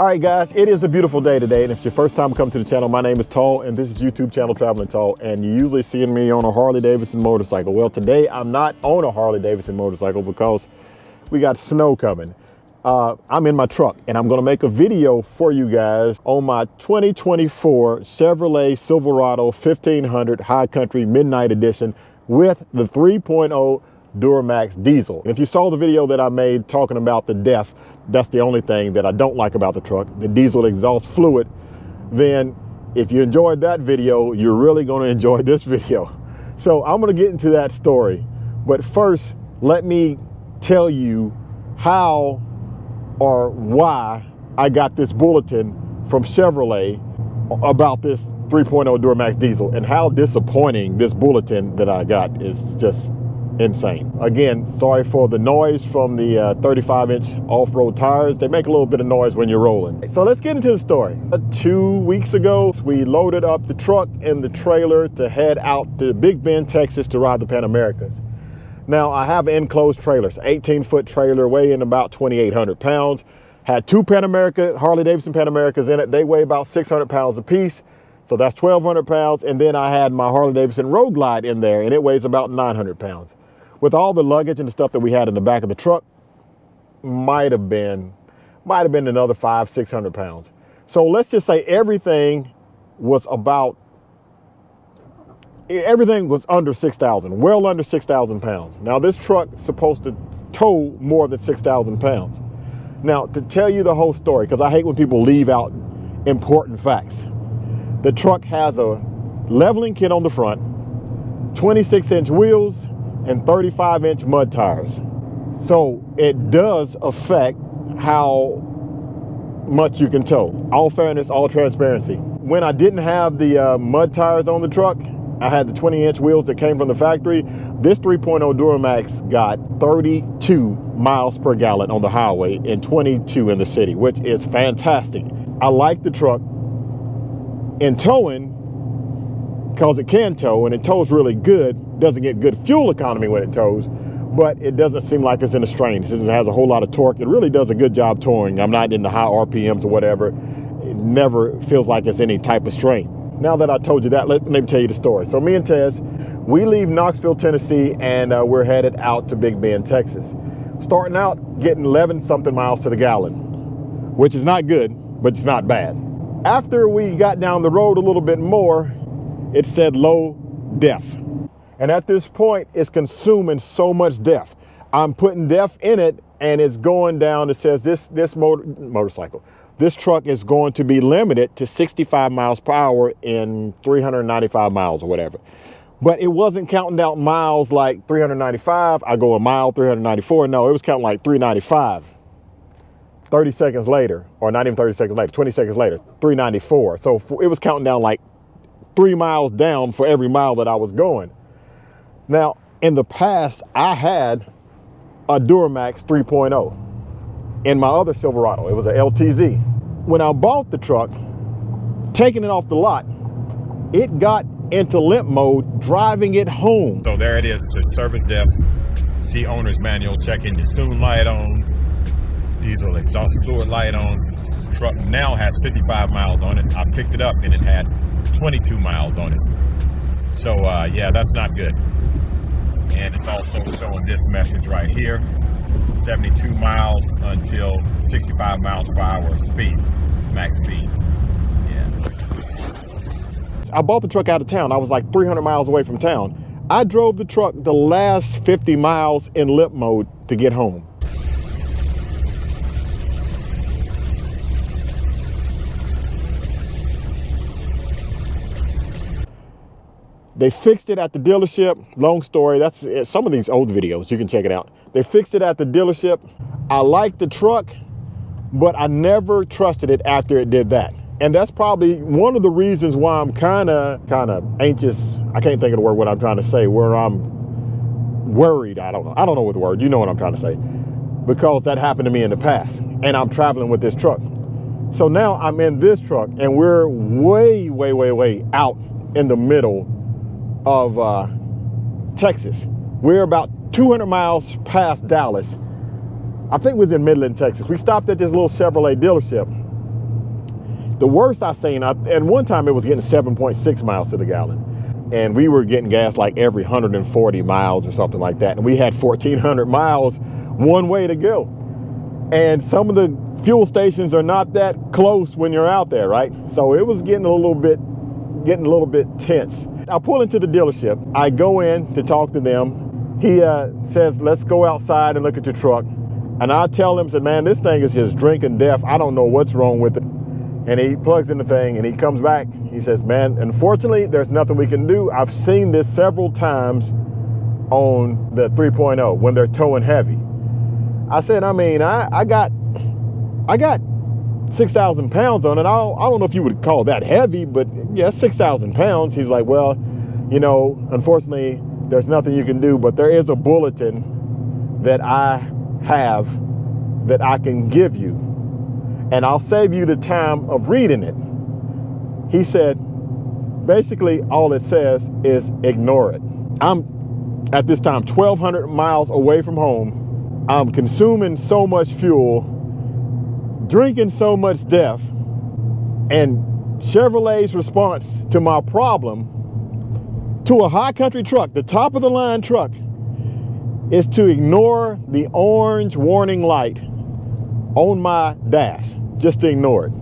All right, guys, it is a beautiful day today, and if it's your first time coming to the channel, my name is Tall, and this is YouTube channel Traveling Tall, and you usually see me on a Harley-Davidson motorcycle. Well, today I'm not on a Harley-Davidson motorcycle because we got snow coming. I'm in my truck, and I'm gonna make a video for you guys on my 2024 Chevrolet Silverado 1500 High Country Midnight Edition with the 3.0 Duramax diesel. And if you saw the video that I made talking about the DEF, that's the only thing that I don't like about the truck, the diesel exhaust fluid, then if you enjoyed that video, you're really going to enjoy this video. So I'm going to get into that story. But first, let me tell you how or why I got this bulletin from Chevrolet about this 3.0 Duramax diesel and how disappointing this bulletin that I got is. Just insane. Again, sorry for the noise from the 35-inch off-road tires. They make a little bit of noise when you're rolling. So let's get into the story. 2 weeks ago, we loaded up the truck and the trailer to head out to Big Bend, Texas to ride the Pan Americas. Now, I have enclosed trailers, 18-foot trailer weighing about 2,800 pounds. Had two Harley-Davidson Pan Americas in it. They weigh about 600 pounds apiece. So that's 1,200 pounds. And then I had my Harley-Davidson Road Glide in there, and it weighs about 900 pounds. With all the luggage and the stuff that we had in the back of the truck, might have been another 500-600 pounds. So let's just say everything was under 6,000, well under 6,000 pounds. Now this truck is supposed to tow more than 6,000 pounds. Now to tell you the whole story, because I hate when people leave out important facts. The truck has a leveling kit on the front, 26-inch wheels, and 35-inch mud tires. So it does affect how much you can tow. All fairness, all transparency. When I didn't have the mud tires on the truck, I had the 20-inch wheels that came from the factory. This 3.0 Duramax got 32 miles per gallon on the highway and 22 in the city, which is fantastic. I like the truck. In towing, because it can tow and it tows really good, doesn't get good fuel economy when it tows, but it doesn't seem like it's in a strain. Since it has a whole lot of torque, it really does a good job towing. I'm not in the high RPMs or whatever. It never feels like it's any type of strain. Now that I told you that, let me tell you the story. So me and Tez, we leave Knoxville, Tennessee, and we're headed out to Big Bend, Texas. Starting out getting 11-something miles to the gallon, which is not good, but it's not bad. After we got down the road a little bit more, it said low DEF. And at this point, it's consuming so much DEF. I'm putting DEF in it, and it's going down. It says this truck is going to be limited to 65 miles per hour in 395 miles or whatever. But it wasn't counting out miles like 395. I go a mile, 394. No, it was counting like 395. 30 seconds later, or not even 30 seconds later, 20 seconds later, 394. So it was counting down like 3 miles down for every mile that I was going. Now, in the past, I had a Duramax 3.0 in my other Silverado. It was a LTZ. When I bought the truck, taking it off the lot, it got into limp mode, driving it home. So there it is. It says service DEF, see owner's manual, check engine soon light on, diesel exhaust fluid light on. Truck now has 55 miles on it. I picked it up and it had 22 miles on it. So yeah, that's not good. And it's also showing this message right here, 72 miles until 65 miles per hour speed, max speed. Yeah. I bought the truck out of town. I was like 300 miles away from town. I drove the truck the last 50 miles in limp mode to get home. They fixed it at the dealership. Long story, that's some of these old videos, you can check it out. They fixed it at the dealership. I like the truck, but I never trusted it after it did that. And that's probably one of the reasons why I'm kind of anxious. I can't think of the word what I'm trying to say, where I'm worried. I don't know what the word, you know what I'm trying to say. Because that happened to me in the past, and I'm traveling with this truck. So now I'm in this truck, and we're way out in the middle of Texas. We're about 200 miles past Dallas. I think we was in Midland, Texas. We stopped at this little Chevrolet dealership. The worst I seen, and one time it was getting 7.6 miles to the gallon. And we were getting gas like every 140 miles or something like that. And we had 1,400 miles one way to go. And some of the fuel stations are not that close when you're out there, right? So it was getting a little bit tense. I pull into the dealership. I go in to talk to them. He says, let's go outside and look at your truck. And I tell him, said, man, this thing is just drinking deaf. I don't know what's wrong with it. And he plugs in the thing and he comes back. He says, man, unfortunately, there's nothing we can do. I've seen this several times on the 3.0 when they're towing heavy. I said, I mean, I got 6,000 pounds on it. I don't know if you would call that heavy, but yeah, 6,000 pounds. He's like, well, you know, unfortunately, there's nothing you can do, but there is a bulletin that I have that I can give you, and I'll save you the time of reading it. He said, basically, all it says is ignore it. I'm, at this time, 1,200 miles away from home. I'm consuming so much fuel, drinking so much death, and Chevrolet's response to my problem, to a high country truck, the top of the line truck, is to ignore the orange warning light on my dash, just to ignore it.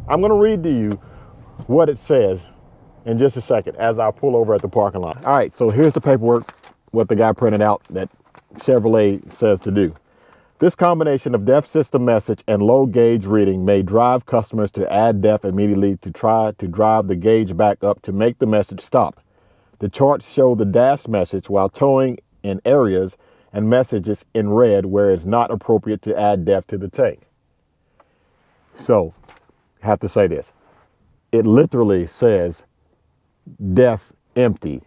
I'm gonna read to you what it says in just a second as I pull over at the parking lot. All right, so here's the paperwork, what the guy printed out that Chevrolet says to do. This combination of DEF system message and low gauge reading may drive customers to add DEF immediately to try to drive the gauge back up to make the message stop. The charts show the dash message while towing in areas and messages in red where it's not appropriate to add DEF to the tank. So, I have to say this. It literally says DEF empty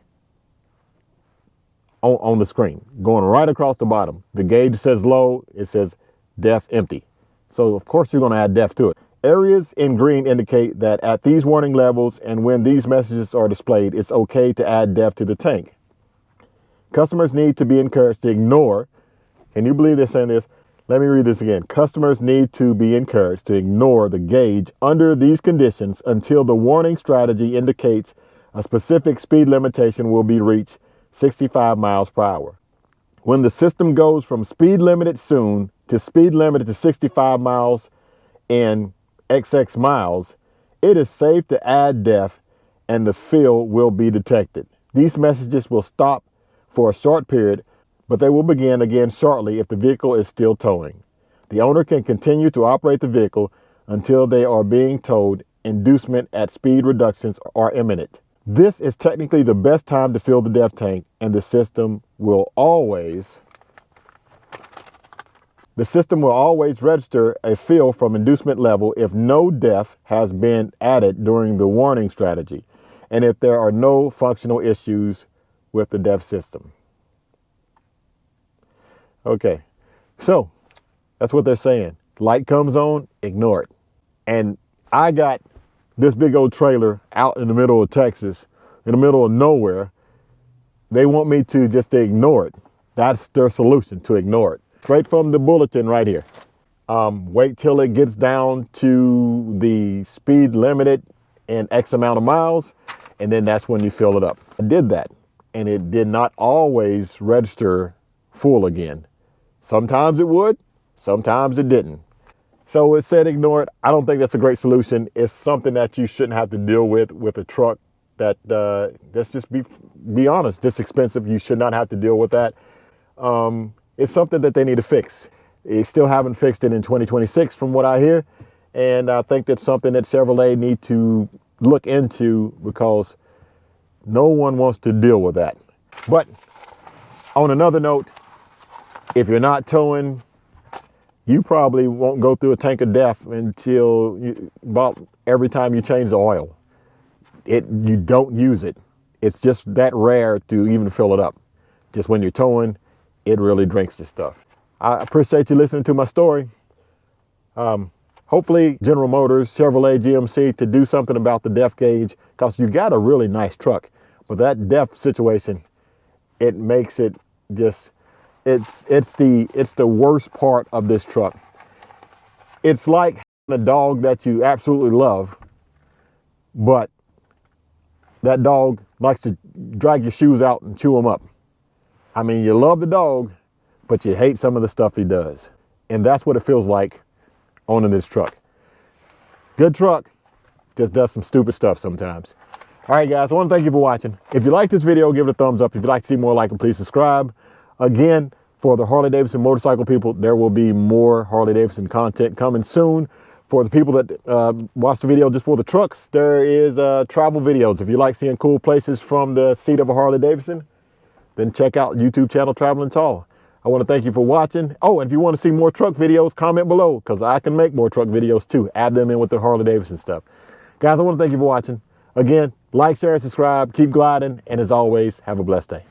on the screen, going right across the bottom. The gauge says low, it says DEF empty. So of course you're going to add DEF to it. Areas in green indicate that at these warning levels and when these messages are displayed, it's okay to add DEF to the tank. Customers need to be encouraged to ignore, can you believe they're saying this? Let me read this again. Customers need to be encouraged to ignore the gauge under these conditions until the warning strategy indicates a specific speed limitation will be reached, 65 miles per hour. When the system goes from speed limited soon to speed limited to 65 miles in XX miles, it is safe to add DEF and the fill will be detected. These messages will stop for a short period, but they will begin again shortly if the vehicle is still towing. The owner can continue to operate the vehicle until they are being towed. Inducement at speed reductions are imminent. This is technically the best time to fill the DEF tank, and the system will always register a fill from inducement level if no DEF has been added during the warning strategy, and if there are no functional issues with the DEF system. Okay, so that's what they're saying. Light comes on, ignore it. And I got this big old trailer out in the middle of Texas, in the middle of nowhere. They want me to just ignore it. That's their solution, to ignore it. Straight from the bulletin right here. Wait till it gets down to the speed limited in X amount of miles, and then that's when you fill it up. I did that, and it did not always register full again. Sometimes it would, sometimes it didn't. So it said ignore it. I don't think that's a great solution. It's something that you shouldn't have to deal with a truck that, let's just be honest, this expensive. You should not have to deal with that. It's something that they need to fix. They still haven't fixed it in 2026 from what I hear. And I think that's something that Chevrolet need to look into, because no one wants to deal with that. But on another note, if you're not towing, you probably won't go through a tank of DEF until about every time you change the oil. You don't use it. It's just that rare to even fill it up. Just when you're towing, it really drinks the stuff. I appreciate you listening to my story. Hopefully General Motors, Chevrolet, GMC to do something about the DEF gauge, because you got a really nice truck. But that DEF situation, it makes it just, it's the worst part of this truck. It's like a dog that you absolutely love, but that dog likes to drag your shoes out and chew them up. I mean, you love the dog, but you hate some of the stuff he does. And that's what it feels like owning this truck. Good truck, just does some stupid stuff sometimes. All right, guys, I want to thank you for watching. If you like this video, give it a thumbs up. If you'd like to see more like it, please subscribe. Again, for the Harley-Davidson motorcycle people, there will be more Harley-Davidson content coming soon. For the people that watch the video just for the trucks, there is travel videos. If you like seeing cool places from the seat of a Harley-Davidson, then check out YouTube channel Traveling Tall. I want to thank you for watching. Oh, and if you want to see more truck videos, comment below, because I can make more truck videos too. Add them in with the Harley-Davidson stuff. Guys, I want to thank you for watching. Again, like, share, and subscribe. Keep gliding. And as always, have a blessed day.